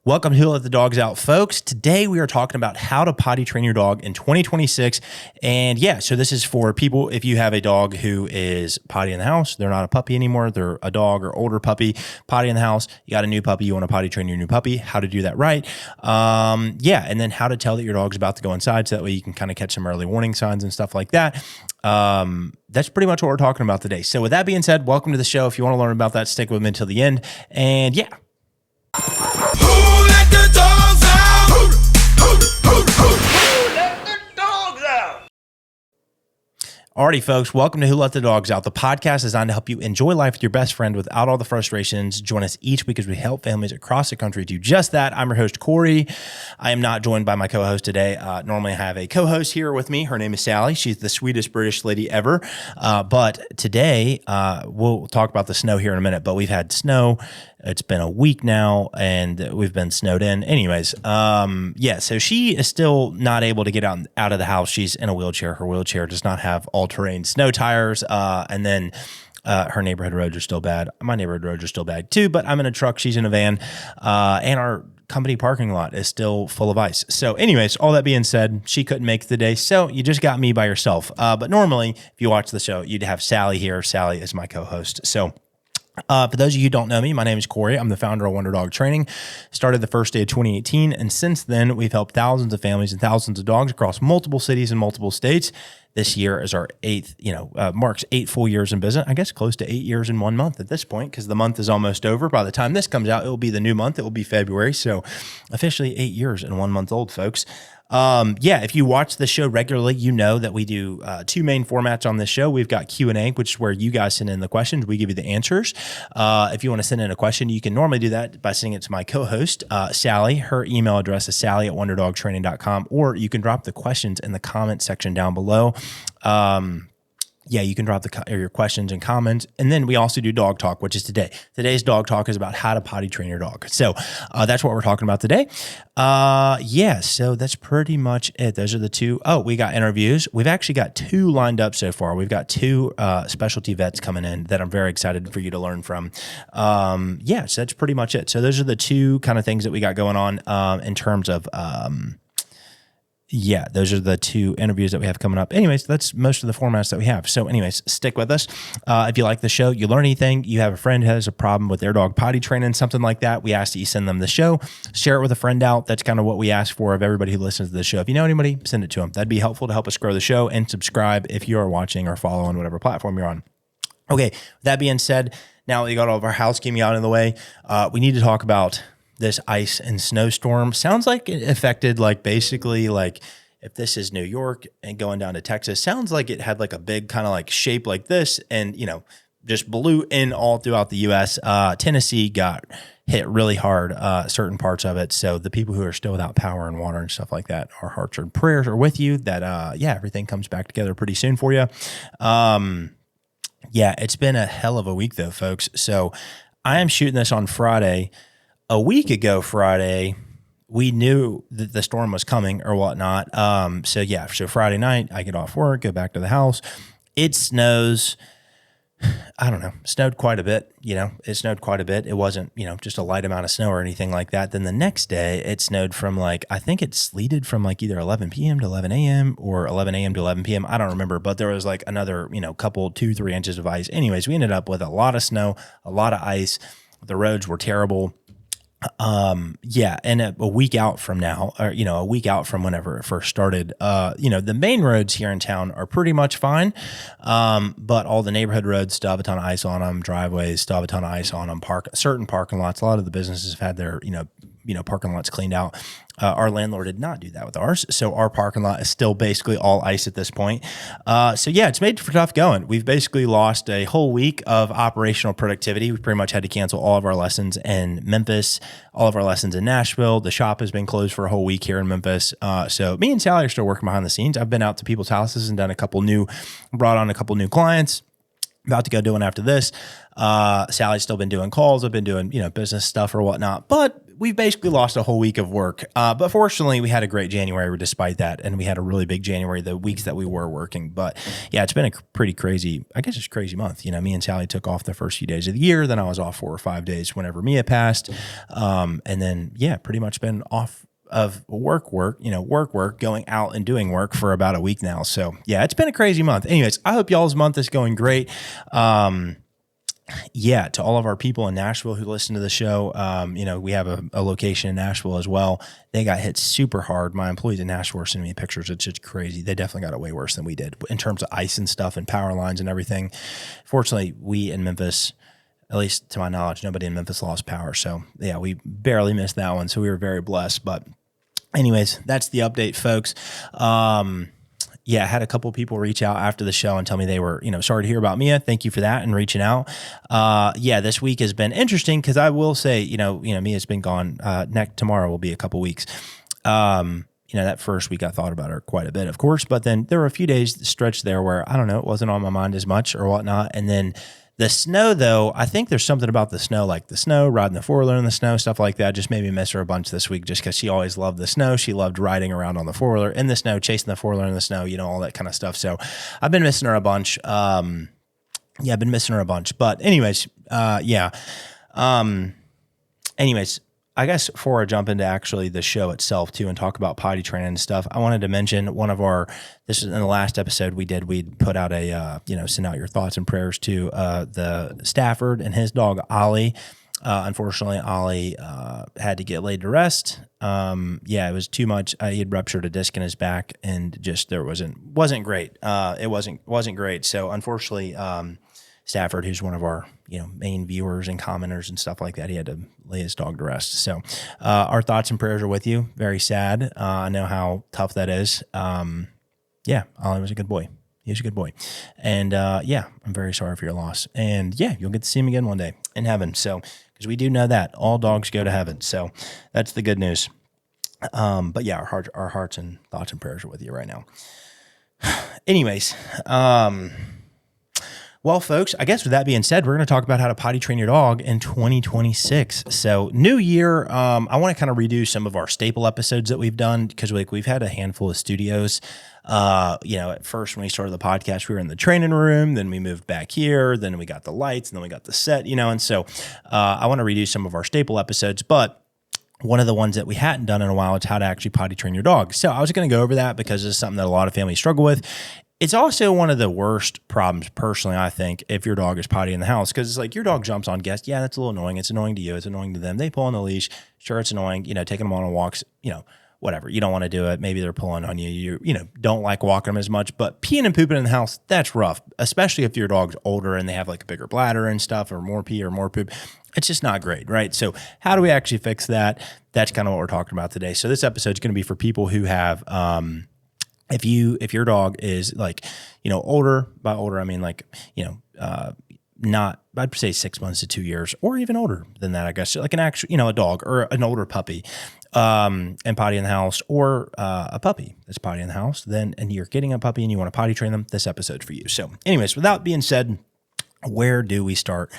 Welcome to Who Let the Dogs Out, folks. Today we are talking about how to potty train your dog in 2026. And yeah, so this is for people, if you have a dog who is potty in the house, they're not a puppy anymore, they're a dog or older puppy, potty in the house, you got a new puppy, you want to potty train your new puppy, how to do that right. And then how to tell that your dog's about to go inside so that way you can kind of catch some early warning signs and stuff like that. That's pretty much what we're talking about today. So with that being said, welcome to the show. If you want to learn about that, stick with me until the end. And yeah. Who let the dogs out? Who let the dogs out? Alrighty, folks, welcome to Who Let the Dogs Out, the podcast designed to help you enjoy life with your best friend without all the frustrations. Join us each week as we help families across the country do just that. I'm your host, Corey. I am not joined by my co-host today. Normally I have a co-host here with me. Her name is Sally. She's the sweetest British lady ever. But today, we'll talk about the snow here in a minute, but we've had snow. It's been a week now and we've been snowed in. Anyways, so she is still not able to get out of the house. She's in a wheelchair. Her wheelchair does not have all-terrain snow tires. And then her neighborhood roads are still bad. My neighborhood roads are still bad too, but I'm in a truck. She's in a van. And our company parking lot is still full of ice. So anyways, all that being said, she couldn't make the day. So you just got me by yourself. But normally if you watch the show, you'd have Sally here. Sally is my co-host. So for those of you who don't know me, my name is Corey. I'm the founder of Wonder Dog Training. Started the first day of 2018. And since then, we've helped thousands of families and thousands of dogs across multiple cities and multiple states. This year is our marks 8 full years in business. I guess close to 8 years in 1 month at this point, because the month is almost over. By the time this comes out, it will be the new month. It will be February. So officially 8 years and 1 month old, folks. If you watch the show regularly, you know that we do two main formats on this show. We've got Q&A, which is where you guys send in the questions. We give you the answers. If you want to send in a question, you can normally do that by sending it to my co-host, Sally. Her email address is sally@wonderdogtraining.com, or you can drop the questions in the comment section down below. You can drop your questions and comments. And then we also do dog talk, which is today. Today's dog talk is about how to potty train your dog. So that's what we're talking about today. So that's pretty much it. Those are the two. Oh, we got interviews. We've actually got 2 lined up so far. We've got 2 specialty vets coming in that I'm very excited for you to learn from. So that's pretty much it. So those are the 2 kind of things that we got going on in terms of those are the 2 interviews that we have coming up. Anyways, that's most of the formats that we have. So anyways, stick with us. If you like the show, you learn anything, you have a friend who has a problem with their dog potty training, something like that, we ask that you send them the show, share it with a friend out. That's kind of what we ask for of everybody who listens to the show. If you know anybody, send it to them. That'd be helpful to help us grow the show, and subscribe if you are watching or following whatever platform you're on. Okay, with that being said, now that you got all of our housekeeping out of the way, we need to talk about this ice and snowstorm. Sounds like it affected basically if this is New York and going down to Texas, sounds like it had a big kind of shape like this and, just blew in all throughout the U.S. Tennessee got hit really hard, certain parts of it. So the people who are still without power and water and stuff like that, our hearts and prayers are with you that, everything comes back together pretty soon for you. It's been a hell of a week though, folks. So I am shooting this on Friday. A week ago Friday, we knew that the storm was coming or whatnot. So Friday night, I get off work, go back to the house. It snows. I don't know, snowed quite a bit. It snowed quite a bit. It wasn't, just a light amount of snow or anything like that. Then the next day it snowed from I think it sleeted from either 11 p.m. to 11 a.m. or 11 a.m. to 11 p.m. I don't remember, but there was another, couple, 2-3 inches of ice. Anyways, we ended up with a lot of snow, a lot of ice. The roads were terrible. And a week out from now, or, a week out from whenever it first started, the main roads here in town are pretty much fine. But all the neighborhood roads still have a ton of ice on them, driveways still have a ton of ice on them, certain parking lots. A lot of the businesses have had their, parking lots cleaned out. Our landlord did not do that with ours. So our parking lot is still basically all ice at this point. It's made for tough going. We've basically lost a whole week of operational productivity. We pretty much had to cancel all of our lessons in Memphis, all of our lessons in Nashville. The shop has been closed for a whole week here in Memphis. So me and Sally are still working behind the scenes. I've been out to people's houses and brought on a couple new clients. About to go doing after this. Sally's still been doing calls. I've been doing, business stuff or whatnot, but we basically lost a whole week of work. But fortunately, we had a great January despite that. And we had a really big January, the weeks that we were working. But yeah, it's been a pretty crazy, I guess it's a crazy month. You know, me and Sally took off the first few days of the year. Then I was off 4 or 5 days whenever Mia passed. And then, yeah, pretty much been off of work, going out and doing work for about a week now. So yeah, it's been a crazy month. Anyways, I hope y'all's month is going great. Yeah, to all of our people in Nashville who listen to the show, we have a location in Nashville as well. They got hit super hard. My employees in Nashville are sending me pictures. It's just crazy. They definitely got it way worse than we did in terms of ice and stuff and power lines and everything. Fortunately, we in Memphis, at least to my knowledge, nobody in Memphis lost power. So yeah, we barely missed that one. So we were very blessed. But anyways, that's the update, folks. Yeah, I had a couple people reach out after the show and tell me they were, sorry to hear about Mia. Thank you for that and reaching out. Yeah, this week has been interesting because I will say, Mia's been gone. Tomorrow will be a couple weeks. That first week I thought about her quite a bit, of course, but then there were a few days stretched there where, I don't know, it wasn't on my mind as much or whatnot. And then the snow, though, I think there's something about the snow, like the snow, riding the four-wheeler in the snow, stuff like that, just made me miss her a bunch this week just because she always loved the snow. She loved riding around on the four-wheeler in the snow, chasing the four-wheeler in the snow, all that kind of stuff. So I've been missing her a bunch. I've been missing her a bunch. But anyways, anyways, I guess before I jump into actually the show itself too and talk about potty training and stuff, I wanted to mention this is in the last episode we'd put out send out your thoughts and prayers to the Stafford and his dog, Ollie. Unfortunately, Ollie had to get laid to rest. It was too much. He had ruptured a disc in his back and just wasn't great. It wasn't great. So unfortunately, Stafford, who's one of our main viewers and commenters and stuff like that, he had to lay his dog to rest. So our thoughts and prayers are with you. Very sad. I know how tough that is. Ollie was a good boy. He was a good boy. And I'm very sorry for your loss. And yeah, you'll get to see him again one day in heaven. So because we do know that all dogs go to heaven. So that's the good news. But yeah, our hearts and thoughts and prayers are with you right now. Anyways, well, folks, I guess with that being said, we're going to talk about how to potty train your dog in 2026. So new year, I want to kind of redo some of our staple episodes that we've done because we've had a handful of studios. At first when we started the podcast, we were in the training room, then we moved back here, then we got the lights, and then we got the set, and so I want to redo some of our staple episodes, but one of the ones that we hadn't done in a while is how to actually potty train your dog. So I was going to go over that because it's something that a lot of families struggle with. It's also one of the worst problems, personally, I think, if your dog is potty in the house, because it's like your dog jumps on guests. Yeah, that's a little annoying. It's annoying to you. It's annoying to them. They pull on the leash. Sure, it's annoying, taking them on walks, whatever. You don't want to do it. Maybe they're pulling on you. You don't like walking them as much, but peeing and pooping in the house, that's rough, especially if your dog's older and they have like a bigger bladder and stuff or more pee or more poop. It's just not great, right? So how do we actually fix that? That's kind of what we're talking about today. So this episode is going to be for people who have, if your dog is older, by older, I mean not, I'd say 6 months to 2 years or even older than that, I guess, like an actual, a dog or an older puppy, and potty in the house, or a puppy that's potty in the house, and you're getting a puppy and you want to potty train them, this episode's for you. So anyways, without being said, where do we start?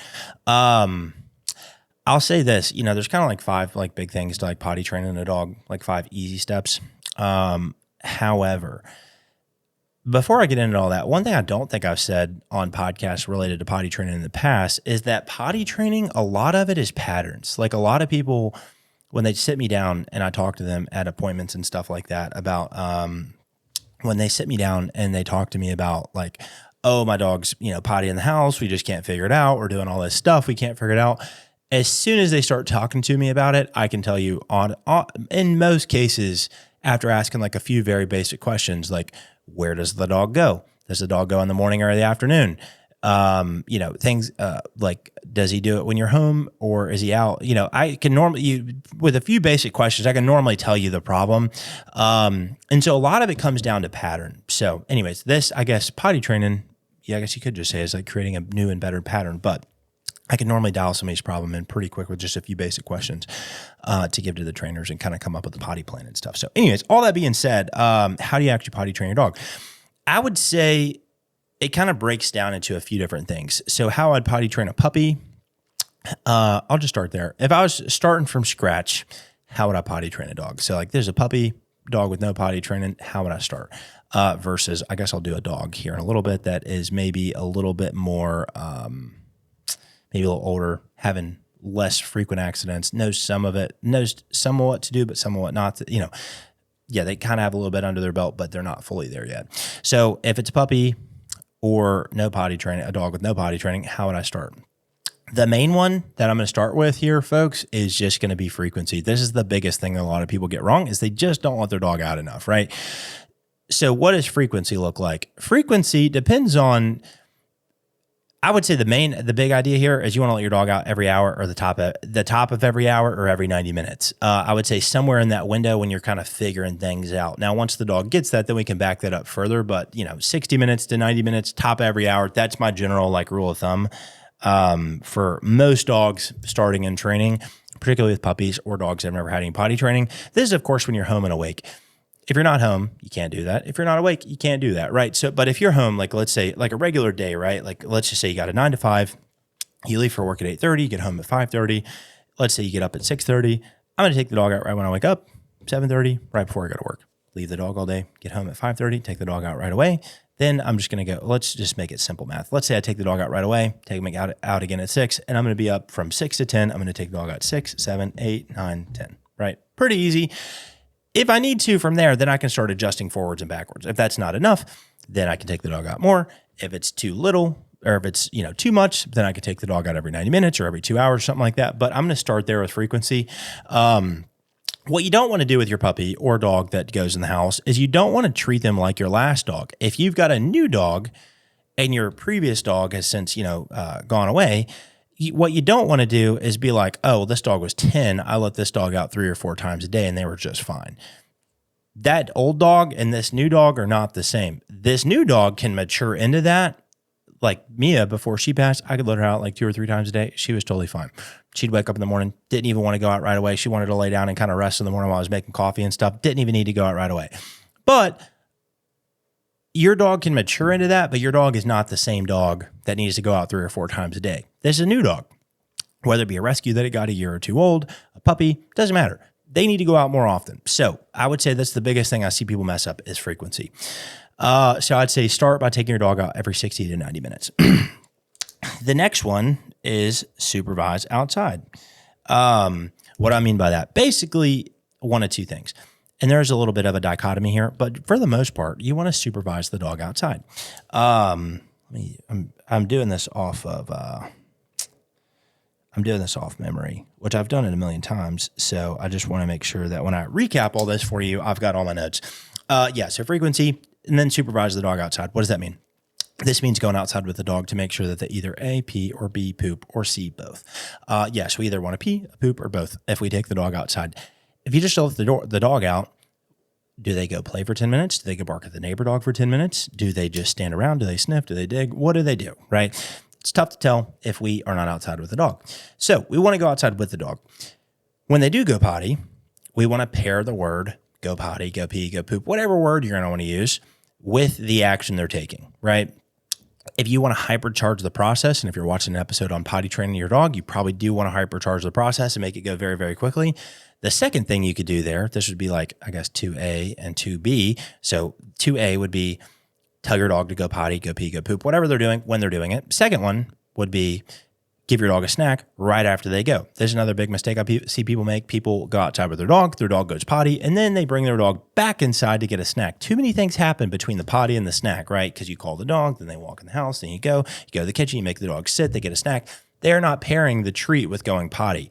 I'll say this, there's kind of like 5 big things to potty training a dog, 5 easy steps. However, before I get into all that, one thing I don't think I've said on podcasts related to potty training in the past is that potty training, a lot of it is patterns. Like a lot of people, when they sit me down and I talk to them at appointments and stuff like that about, when they sit me down and they talk to me about oh, my dog's, potty in the house, we just can't figure it out. We're doing all this stuff, we can't figure it out. As soon as they start talking to me about it, I can tell you in most cases, after asking a few very basic questions, where does the dog go? Does the dog go in the morning or the afternoon? Things does he do it when you're home or is he out? I can normally, with a few basic questions, I can normally tell you the problem. And so a lot of it comes down to pattern. So anyways, this, I guess, potty training, I guess you could just say is creating a new and better pattern, but I can normally dial somebody's problem in pretty quick with just a few basic questions to give to the trainers and kind of come up with a potty plan and stuff. So anyways, all that being said, how do you actually potty train your dog? I would say it kind of breaks down into a few different things. So how I'd potty train a puppy, I'll just start there. If I was starting from scratch, how would I potty train a dog? So like there's a puppy dog with no potty training. How would I start? Versus I guess I'll do a dog here in a little bit that is maybe a little bit more, maybe a little older, having less frequent accidents, knows some of it, knows some of what to do, but some of what not to, yeah, they kind of have a little bit under their belt, but they're not fully there yet. So if it's a puppy or no potty training, a dog with no potty training, how would I start? The main one that I'm going to start with here, folks, is just going to be frequency. This is the biggest thing that a lot of people get wrong is they just don't let their dog out enough, right? So what does frequency look like? Frequency depends on, I would say the big idea here is you want to let your dog out every hour or the top of every hour or every 90 minutes. I would say somewhere in that window when you're kind of figuring things out. Now, once the dog gets that, then we can back that up further. But 60 minutes to 90 minutes, top every hour. That's my general rule of thumb. For most dogs starting in training, particularly with puppies or dogs that have never had any potty training. This is, of course, when you're home and awake. If you're not home, you can't do that. If you're not awake, you can't do that, right? So, but if you're home, let's say a regular day, right? Let's just say you got a 9 to 5, you leave for work at 8:30, you get home at 5:30. Let's say you get up at 6:30. I'm going to take the dog out right when I wake up, 7:30, right before I go to work. Leave the dog all day, get home at 5:30, take the dog out right away. Then I'm just going to go, let's just make it simple math. Let's say I take the dog out right away, take him out again at 6, and I'm going to be up from 6 to 10. I'm going to take the dog out 6, 7, 8, 9, 10, right? Pretty easy. If I need to from there, then I can start adjusting forwards and backwards. If that's not enough, then I can take the dog out more. If it's too little or if it's too much, then I can take the dog out every 90 minutes or every 2 hours, something like that. But I'm going to start there with frequency. What you don't want to do with your puppy or dog that goes in the house is you don't want to treat them like your last dog. If you've got a new dog and your previous dog has since, gone away, what you don't want to do is be like, oh, this dog was 10. I let this dog out 3 or 4 times a day and they were just fine. That old dog and this new dog are not the same. This new dog can mature into that. Like Mia, before she passed, I could let her out 2 or 3 times a day. She was totally fine. She'd wake up in the morning, didn't even want to go out right away. She wanted to lay down and kind of rest in the morning while I was making coffee and stuff. Didn't even need to go out right away. But your dog can mature into that, but your dog is not the same dog that needs to go out 3 or 4 times a day. This is a new dog. Whether it be a rescue that it got a year or 2 old, a puppy, doesn't matter. They need to go out more often. So I would say that's the biggest thing I see people mess up is frequency. So I'd say start by taking your dog out every 60 to 90 minutes. The next one is supervise outside. What do I mean by that? Basically, one of 2 things. And there's a little bit of a dichotomy here, but for the most part, you want to supervise the dog outside. I'm doing this off of memory, which I've done it a million times. So I just want to make sure that when I recap all this for you, I've got all my notes. So frequency and then supervise the dog outside. What does that mean? This means going outside with the dog to make sure that they either A, pee, or B, poop, or C, both. So we either want to pee, poop, or both if we take the dog outside. If you just let the dog out, do they go play for 10 minutes? Do they go bark at the neighbor dog for 10 minutes? Do they just stand around? Do they sniff? Do they dig? What do they do, right? It's tough to tell if we are not outside with the dog. So we want to go outside with the dog. When they do go potty, we want to pair the word go potty, go pee, go poop, whatever word you're going to want to use with the action they're taking, right? If you want to hypercharge the process, and if you're watching an episode on potty training your dog, you probably do want to hypercharge the process and make it go very, very quickly. The second thing you could do there, this would be 2A and 2B. So 2A would be tell your dog to go potty, go pee, go poop, whatever they're doing when they're doing it. Second one would be give your dog a snack right after they go. There's another big mistake I see people make. People go outside with their dog goes potty, and then they bring their dog back inside to get a snack. Too many things happen between the potty and the snack, right? Because you call the dog, then they walk in the house, then you go to the kitchen, you make the dog sit, they get a snack. They're not pairing the treat with going potty.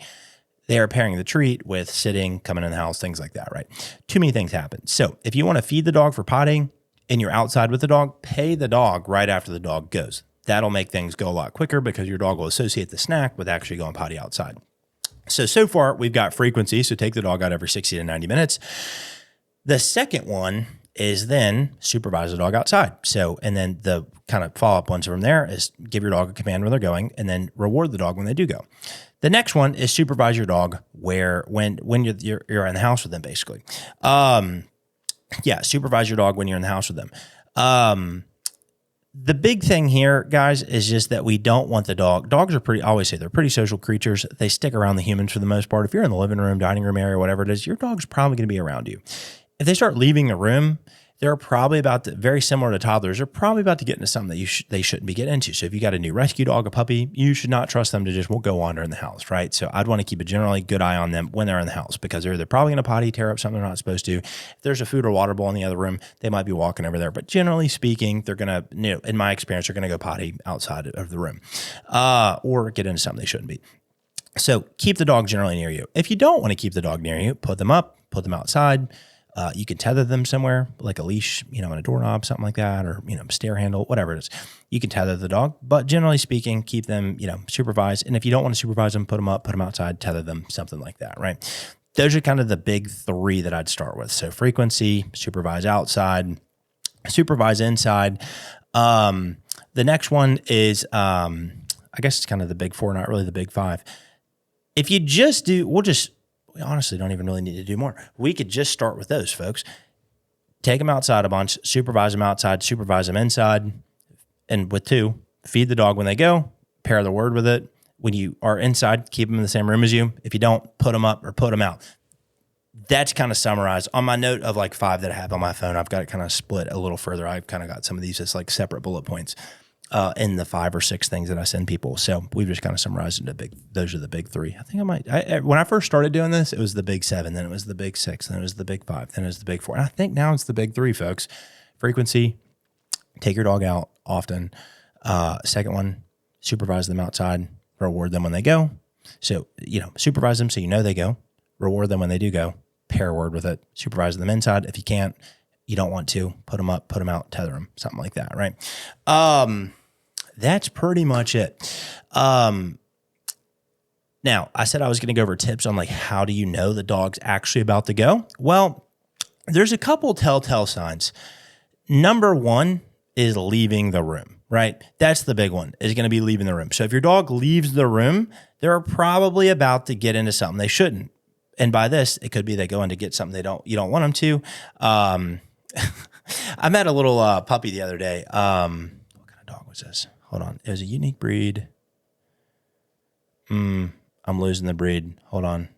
They are pairing the treat with sitting, coming in the house, things like that, right? Too many things happen. So if you want to feed the dog for pottying and you're outside with the dog, pay the dog right after the dog goes. That'll make things go a lot quicker because your dog will associate the snack with actually going potty outside. So far, we've got frequency. So take the dog out every 60 to 90 minutes. The second one is then supervise the dog outside. And then the kind of follow-up ones from there is give your dog a command when they're going and then reward the dog when they do go. The next one is supervise your dog when you're in the house with them, basically. Supervise your dog when you're in the house with them. The big thing here, guys, is just that we don't want the dog. Dogs are I always say they're pretty social creatures. They stick around the humans for the most part. If you're in the living room, dining room area, whatever it is, your dog's probably going to be around you. If they start leaving the room, they're probably very similar to toddlers, they're probably about to get into something that they shouldn't be getting into. So if you got a new rescue dog, a puppy, you should not trust them to just go wander in the house, right? So I'd want to keep a generally good eye on them when they're in the house, because they're probably going to potty, tear up something they're not supposed to. If there's a food or water bowl in the other room, they might be walking over there. But generally speaking, they're going to, in my experience, they're going to go potty outside of the room or get into something they shouldn't be. So keep the dog generally near you. If you don't want to keep the dog near you, put them up, put them outside. You can tether them somewhere, like a leash, on a doorknob, something like that, or, stair handle, whatever it is. You can tether the dog, but generally speaking, keep them, supervised. And if you don't want to supervise them, put them up, put them outside, tether them, something like that, right? Those are kind of the big three that I'd start with. So frequency, supervise outside, supervise inside. The next one is, I guess it's kind of the big four, not really the big five. If you just do, we honestly don't even really need to do more. We could just start with those, folks. Take them outside a bunch, supervise them outside, supervise them inside. And with two, feed the dog when they go, pair the word with it. When you are inside, keep them in the same room as you. If you don't, put them up or put them out. That's kind of summarized. On my note of like 5 that I have on my phone, I've got it kind of split a little further. I've kind of got some of these as like separate bullet points in the 5 or 6 things that I send people. So we've just kind of summarized into those are the big 3. I think when I first started doing this, it was the big 7, then it was the big 6, then it was the big 5, then it was the big 4. And I think now it's the big 3, folks. Frequency, take your dog out often. Second one, supervise them outside, reward them when they go. So, supervise them so they go, reward them when they do go, pair a word with it, supervise them inside. If you don't want to, put them up, put them out, tether them, something like that, right? That's pretty much it. Now, I said I was going to go over tips on like how do you know the dog's actually about to go? Well, there's a couple telltale signs. Number 1 is leaving the room, right? That's the big one, is going to be leaving the room. So if your dog leaves the room, they're probably about to get into something they shouldn't. And by this, it could be they go in to get something you don't want them to. I met a little puppy the other day. What kind of dog was this? Hold on. It was a unique breed. I'm losing the breed. Hold on.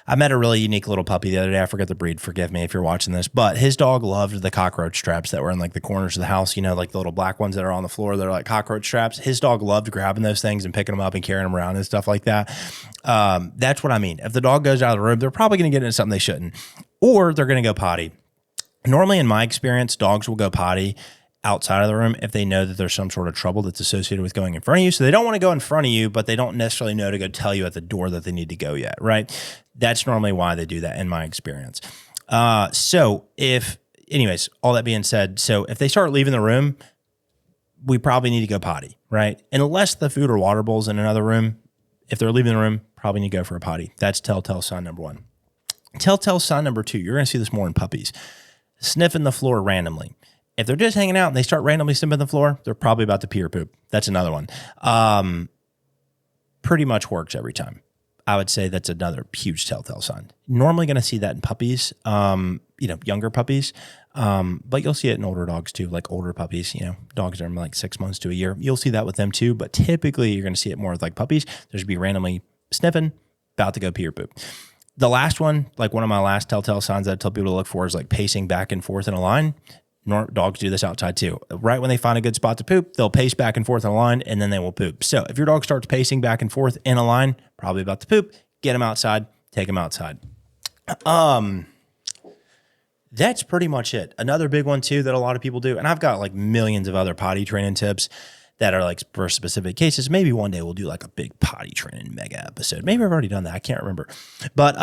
I met a really unique little puppy the other day. I forget the breed. Forgive me if you're watching this. But his dog loved the cockroach traps that were in like the corners of the house, like the little black ones that are on the floor. They're like cockroach traps. His dog loved grabbing those things and picking them up and carrying them around and stuff like that. That's what I mean. If the dog goes out of the room, they're probably going to get into something they shouldn't. Or they're going to go potty. Normally, in my experience, dogs will go potty outside of the room if they know that there's some sort of trouble that's associated with going in front of you. So they don't want to go in front of you, but they don't necessarily know to go tell you at the door that they need to go yet, right? That's normally why they do that in my experience. Anyways, all that being said, so if they start leaving the room, we probably need to go potty, right? Unless the food or water bowl's in another room, if they're leaving the room, probably need to go for a potty. That's telltale sign number 1. Telltale sign number 2, you're going to see this more in puppies. Sniffing the floor randomly. If they're just hanging out and they start randomly sniffing the floor, they're probably about to pee or poop. That's another one. Pretty much works every time. I would say that's another huge telltale sign. Normally going to see that in puppies, younger puppies, but you'll see it in older dogs too, like older puppies, dogs that are like 6 months to a year. You'll see that with them too, but typically you're going to see it more with like puppies. There's be randomly sniffing, about to go pee or poop. The last one, like one of my last telltale signs that I tell people to look for is like pacing back and forth in a line. Dogs do this outside too. Right when they find a good spot to poop, they'll pace back and forth in a line and then they will poop. So if your dog starts pacing back and forth in a line, probably about to poop, get them outside, take them outside. That's pretty much it. Another big one too that a lot of people do, and I've got like millions of other potty training tips that are like for specific cases. Maybe one day we'll do like a big potty training mega episode. Maybe I've already done that. I can't remember. But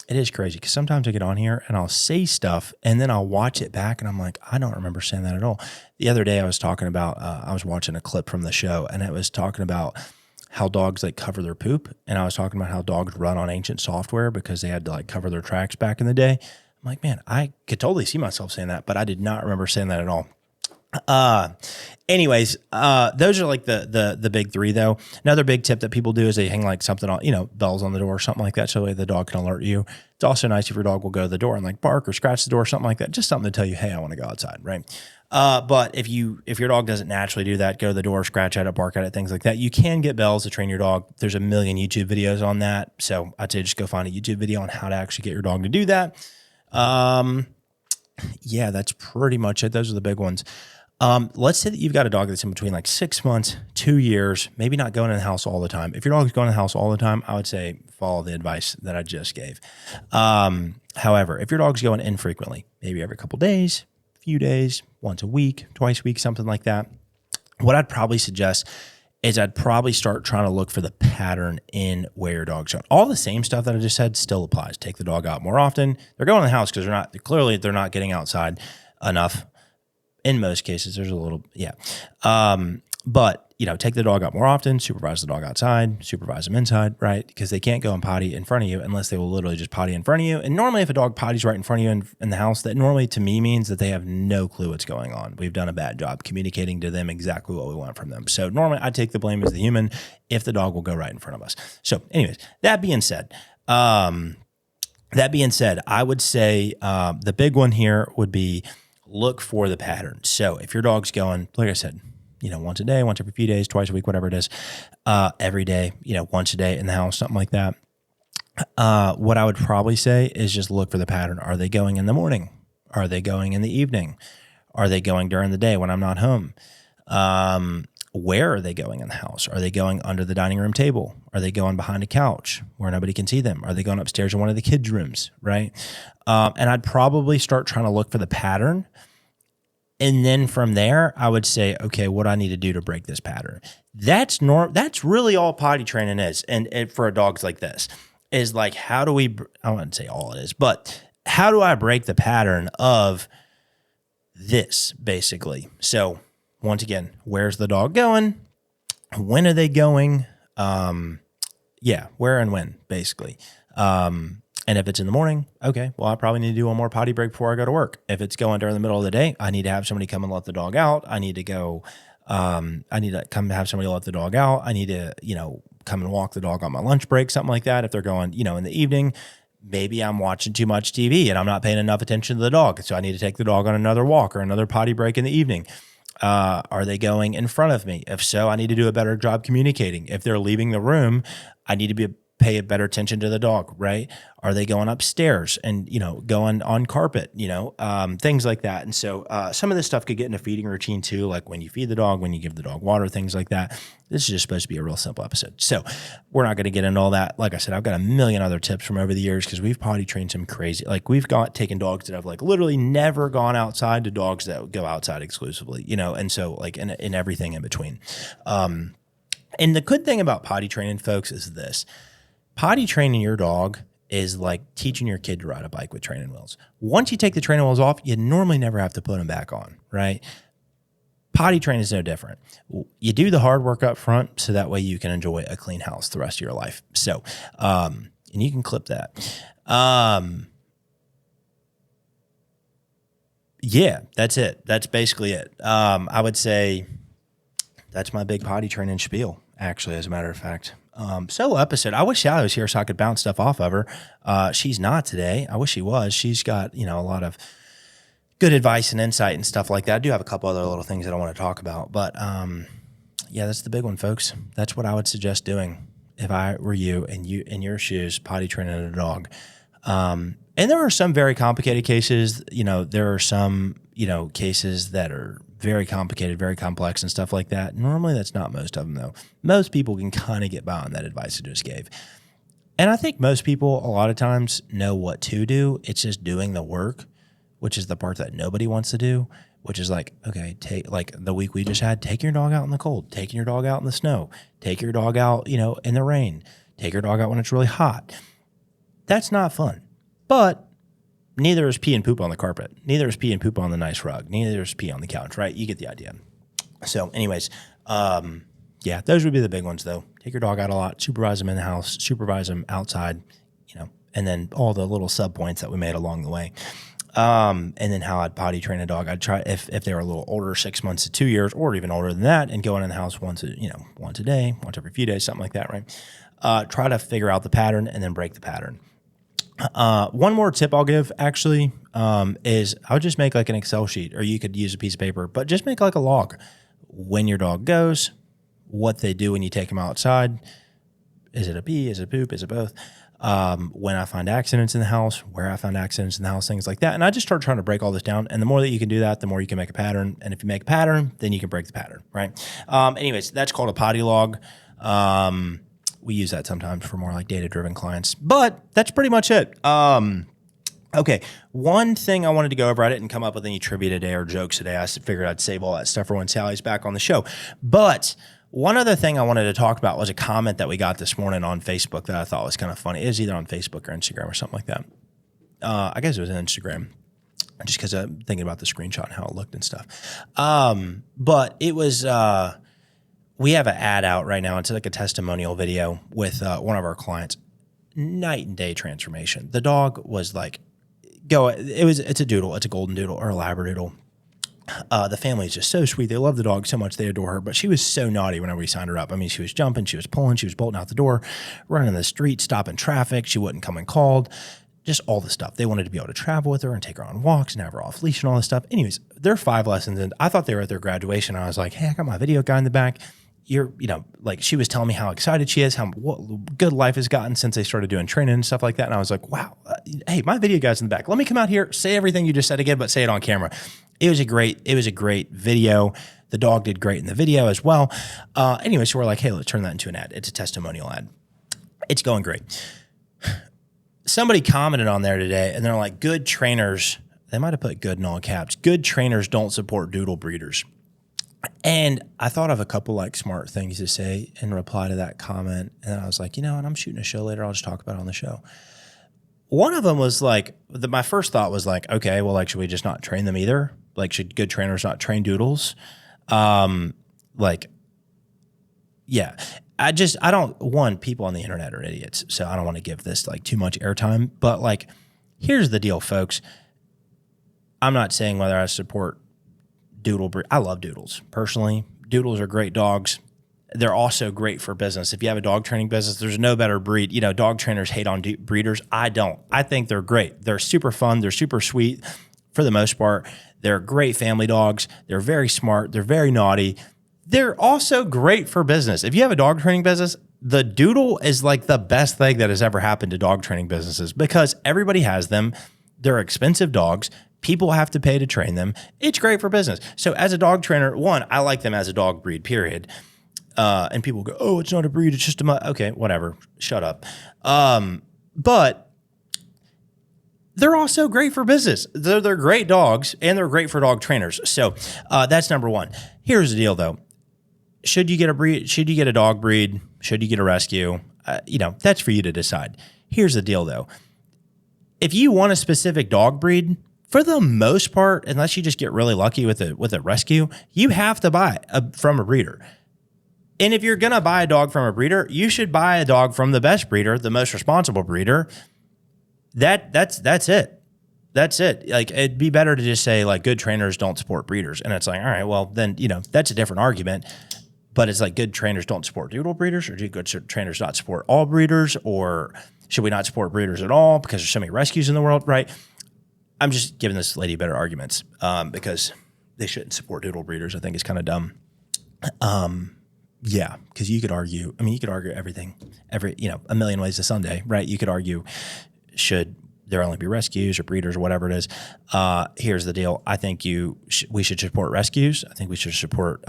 it is crazy because sometimes I get on here and I'll say stuff and then I'll watch it back and I'm like, I don't remember saying that at all. The other day I was talking about, I was watching a clip from the show and it was talking about how dogs like cover their poop. And I was talking about how dogs run on ancient software because they had to like cover their tracks back in the day. I'm like, man, I could totally see myself saying that, but I did not remember saying that at all. Anyways, those are like the big three though. Another big tip that people do is they hang like something on, bells on the door or something like that, so the dog can alert you. It's also nice if your dog will go to the door and like bark or scratch the door or something like that. Just something to tell you, hey, I want to go outside, right? But if your dog doesn't naturally do that, go to the door, scratch at it, bark at it, things like that, you can get bells to train your dog. There's a million YouTube videos on that. So I'd say just go find a YouTube video on how to actually get your dog to do that. Yeah, that's pretty much it. Those are the big ones. Let's say that you've got a dog that's in between like 6 months, 2 years, maybe not going in the house all the time. If your dog's going in the house all the time, I would say follow the advice that I just gave. However, if your dog's going infrequently, maybe every couple days, few days, once a week, twice a week, something like that, what I'd probably suggest is I'd probably start trying to look for the pattern in where your dog's going. All the same stuff that I just said still applies. Take the dog out more often. They're going in the house because they're not getting outside enough. In most cases, there's a little, yeah. But, take the dog out more often, supervise the dog outside, supervise them inside, right? Because they can't go and potty in front of you unless they will literally just potty in front of you. And normally if a dog potties right in front of you in the house, that normally to me means that they have no clue what's going on. We've done a bad job communicating to them exactly what we want from them. So normally I take the blame as the human if the dog will go right in front of us. So anyways, that being said, I would say the big one here would be look for the pattern. So if your dog's going, like I said, once a day, once every few days, twice a week, whatever it is, every day, once a day in the house, something like that. What I would probably say is just look for the pattern. Are they going in the morning? Are they going in the evening? Are they going during the day when I'm not home? Where are they going in the house? Are they going under the dining room table? Are they going behind a couch where nobody can see them? Are they going upstairs in one of the kids' rooms, right? And I'd probably start trying to look for the pattern. And then from there, I would say, okay, what I need to do to break this pattern. That's really all potty training is. And for dogs like this is like, I wouldn't say all it is, but how do I break the pattern of this basically? So once again, where's the dog going? When are they going? Where and when basically. And if it's in the morning, okay, well, I probably need to do one more potty break before I go to work. If it's going during the middle of the day, I need to have somebody come and let the dog out. I need to come have somebody let the dog out. I need to, come and walk the dog on my lunch break, something like that. If they're going, in the evening, maybe I'm watching too much TV and I'm not paying enough attention to the dog. So I need to take the dog on another walk or another potty break in the evening. Are they going in front of me? If so, I need to do a better job communicating. If they're leaving the room, I need to pay better attention to the dog, right? Are they going upstairs and, going on carpet, things like that. And so some of this stuff could get in a feeding routine too, like when you feed the dog, when you give the dog water, things like that. This is just supposed to be a real simple episode. So we're not going to get into all that. Like I said, I've got a million other tips from over the years because we've potty trained some crazy, like we've taken dogs that have like literally never gone outside to dogs that go outside exclusively, and so like in everything in between. And the good thing about potty training, folks, is this. Potty training your dog is like teaching your kid to ride a bike with training wheels. Once you take the training wheels off, you normally never have to put them back on, right? Potty training is no different. You do the hard work up front so that way you can enjoy a clean house the rest of your life. So, and you can clip that. Yeah, that's it. That's basically it. I would say that's my big potty training spiel, actually, as a matter of fact. Solo episode. I wish Sally was here so I could bounce stuff off of her. She's not today. I wish she was. She's got, a lot of good advice and insight and stuff like that. I do have a couple other little things that I want to talk about, but, that's the big one, folks. That's what I would suggest doing if I were you and you in your shoes, potty training a dog. And there are some very complicated cases, there are some, cases that are very complicated, very complex and stuff like that. Normally that's not most of them though. Most people can kind of get by on that advice I just gave. And I think most people a lot of times know what to do. It's just doing the work, which is the part that nobody wants to do, which is like, okay, take like the week we just had, taking your dog out in the cold, taking your dog out in the snow, take your dog out, in the rain, take your dog out when it's really hot. That's not fun. But neither is pee and poop on the carpet. Neither is pee and poop on the nice rug. Neither is pee on the couch, right? You get the idea. So anyways, those would be the big ones though. Take your dog out a lot, supervise them in the house, supervise them outside, and then all the little sub points that we made along the way. And then how I'd potty train a dog. I'd try if they were a little older, 6 months to 2 years, or even older than that, and go in the house once a day, once every few days, something like that, right? Try to figure out the pattern and then break the pattern. One more tip I'll give actually is I would just make like an Excel sheet, or you could use a piece of paper, but just make like a log. When your dog goes, what they do when you take them outside. Is it a pee? Is it poop? Is it both? When I find accidents in the house, where I found accidents in the house, things like that. And I just start trying to break all this down. And the more that you can do that, the more you can make a pattern. And if you make a pattern, then you can break the pattern, right? Anyways, that's called a potty log. We use that sometimes for more like data-driven clients. But that's pretty much it. Okay, one thing I wanted to go over, I didn't come up with any trivia today or jokes today. I figured I'd save all that stuff for when Sally's back on the show. But one other thing I wanted to talk about was a comment that we got this morning on Facebook that I thought was kind of funny. It was either on Facebook or Instagram or something like that. I guess it was on Instagram, just because I'm thinking about the screenshot and how it looked and stuff. But it was, we have an ad out right now. It's like a testimonial video with one of our clients. Night and day transformation. The dog was like, it's a doodle. It's a golden doodle or a labradoodle. The family is just so sweet. They love the dog so much. They adore her. But she was so naughty whenever we signed her up. I mean, she was jumping, she was pulling, she was bolting out the door, running the street, stopping traffic. She wouldn't come and called. Just all the stuff. They wanted to be able to travel with her and take her on walks and have her off leash and all this stuff. Anyways, they're 5 lessons in. I thought they were at their graduation. I was like, hey, I got my video guy in the back. Like she was telling me how excited she is, what good life has gotten since they started doing training and stuff like that. And I was like, wow, hey, my video guy's in the back. Let me come out here, say everything you just said again, but say it on camera. It was a great video. The dog did great in the video as well. Anyway, so we're like, hey, let's turn that into an ad. It's a testimonial ad. It's going great. Somebody commented on there today and they're like, good trainers, they might have put good in all caps. Good trainers don't support doodle breeders. And I thought of a couple like smart things to say in reply to that comment. And I was like, and I'm shooting a show later. I'll just talk about it on the show. One of them was like, my first thought was like, okay, well, like, should we just not train them either? Like, should good trainers not train doodles? Yeah, people on the internet are idiots. So I don't want to give this like too much airtime, but like, here's the deal, folks. I'm not saying whether I support doodle breed. I love doodles personally. Doodles are great dogs. They're also great for business. If you have a dog training business, there's no better breed. Dog trainers hate on breeders. I don't. I think they're great. They're super fun. They're super sweet for the most part. They're great family dogs. They're very smart. They're very naughty. They're also great for business. If you have a dog training business, the doodle is like the best thing that has ever happened to dog training businesses because everybody has them. They're expensive dogs. People have to pay to train them. It's great for business. So as a dog trainer, one, I like them as a dog breed, period. And people go, oh, it's not a breed. It's just okay, whatever. Shut up. But they're also great for business. They're great dogs and they're great for dog trainers. So that's number one. Here's the deal though. Should you get a breed? Should you get a dog breed? Should you get a rescue? That's for you to decide. Here's the deal though. If you want a specific dog breed, for the most part, unless you just get really lucky with a rescue, you have to buy from a breeder. And if you're going to buy a dog from a breeder, you should buy a dog from the best breeder, the most responsible breeder. That's it. That's it. Like, it'd be better to just say like good trainers don't support breeders. And it's like, all right, well then, that's a different argument. But it's like good trainers don't support doodle breeders, or do good trainers not support all breeders, or should we not support breeders at all because there's so many rescues in the world, right? I'm just giving this lady better arguments because they shouldn't support doodle breeders. I think it's kind of dumb. Yeah, because you could argue everything, a million ways to Sunday, right? You could argue, should there only be rescues or breeders or whatever it is? Here's the deal. I think we should support rescues. I think we should support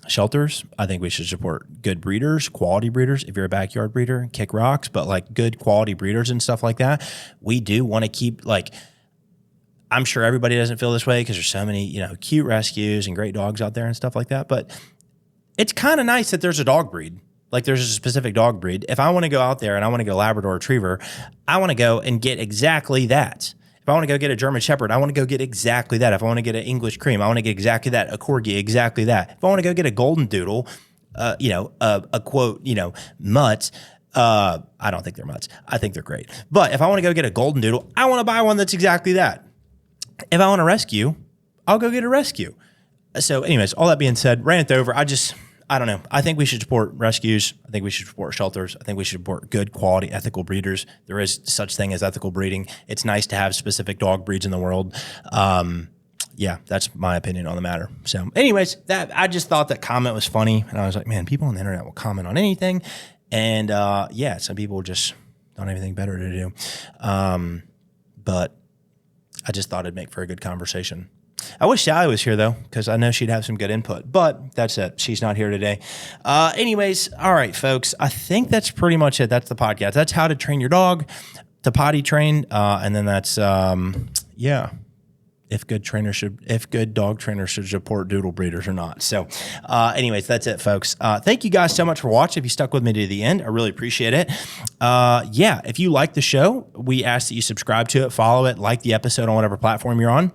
shelters. I think we should support good breeders, quality breeders. If you're a backyard breeder, kick rocks, but like good quality breeders and stuff like that. We do want to keep like, I'm sure everybody doesn't feel this way because there's so many, cute rescues and great dogs out there and stuff like that. But it's kind of nice that there's a dog breed. Like there's a specific dog breed. If I want to go out there and I want to go Labrador Retriever, I want to go and get exactly that. If I want to go get a German Shepherd, I want to go get exactly that. If I want to get an English Cream, I want to get exactly that. A Corgi, exactly that. If I want to go get a Golden Doodle, a quote, mutt. I don't think they're mutts. I think they're great. But if I want to go get a Golden Doodle, I want to buy one that's exactly that. If I want to rescue, I'll go get a rescue. So anyways, all that being said, rant over. I don't know. I think we should support rescues. I think we should support shelters. I think we should support good quality ethical breeders. There is such thing as ethical breeding. It's nice to have specific dog breeds in the world. Yeah, that's my opinion on the matter. So anyways, I just thought that comment was funny. And I was like, man, people on the internet will comment on anything. And yeah, some people just don't have anything better to do. But I just thought it'd make for a good conversation. I wish Sally was here, though, because I know she'd have some good input. But that's it. She's not here today. Anyways, all right, folks. I think that's pretty much it. That's the podcast. That's how to train your dog to potty train. And then that's, yeah, if good dog trainers should support doodle breeders or not. So anyways, that's it, folks. Thank you guys so much for watching. If you stuck with me to the end, I really appreciate it. Yeah, if you like the show, we ask that you subscribe to it, follow it, like the episode on whatever platform you're on.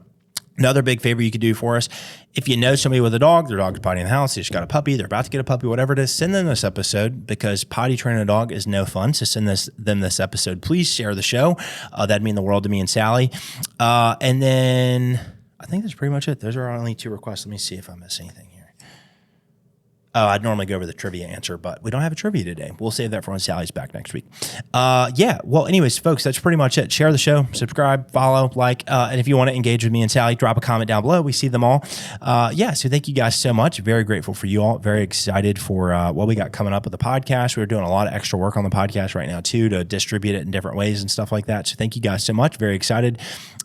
Another big favor you could do for us, if you know somebody with a dog, their dog's potty in the house, they just got a puppy, they're about to get a puppy, whatever it is, send them this episode because potty training a dog is no fun. So send them this episode. Please share the show. That'd mean the world to me and Sally. And then I think that's pretty much it. Those are our only 2 requests. Let me see if I miss anything here. Oh, I'd normally go over the trivia answer, but we don't have a trivia today. We'll save that for when Sally's back next week. Yeah, well, anyways, folks, that's pretty much it. Share the show, subscribe, follow, like, and if you want to engage with me and Sally, drop a comment down below. We see them all. Yeah, so thank you guys so much. Very grateful for you all. Very excited for what we got coming up with the podcast. We're doing a lot of extra work on the podcast right now, too, to distribute it in different ways and stuff like that. So thank you guys so much. Very excited.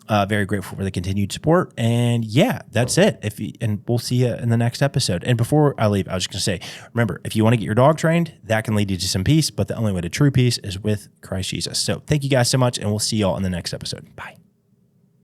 Very grateful for the continued support. And yeah, that's it. And we'll see you in the next episode. And before I leave, I was just going to say, remember, if you want to get your dog trained, that can lead you to some peace, but the only way to true peace is with Christ Jesus. So thank you guys so much, and we'll see y'all in the next episode. Bye.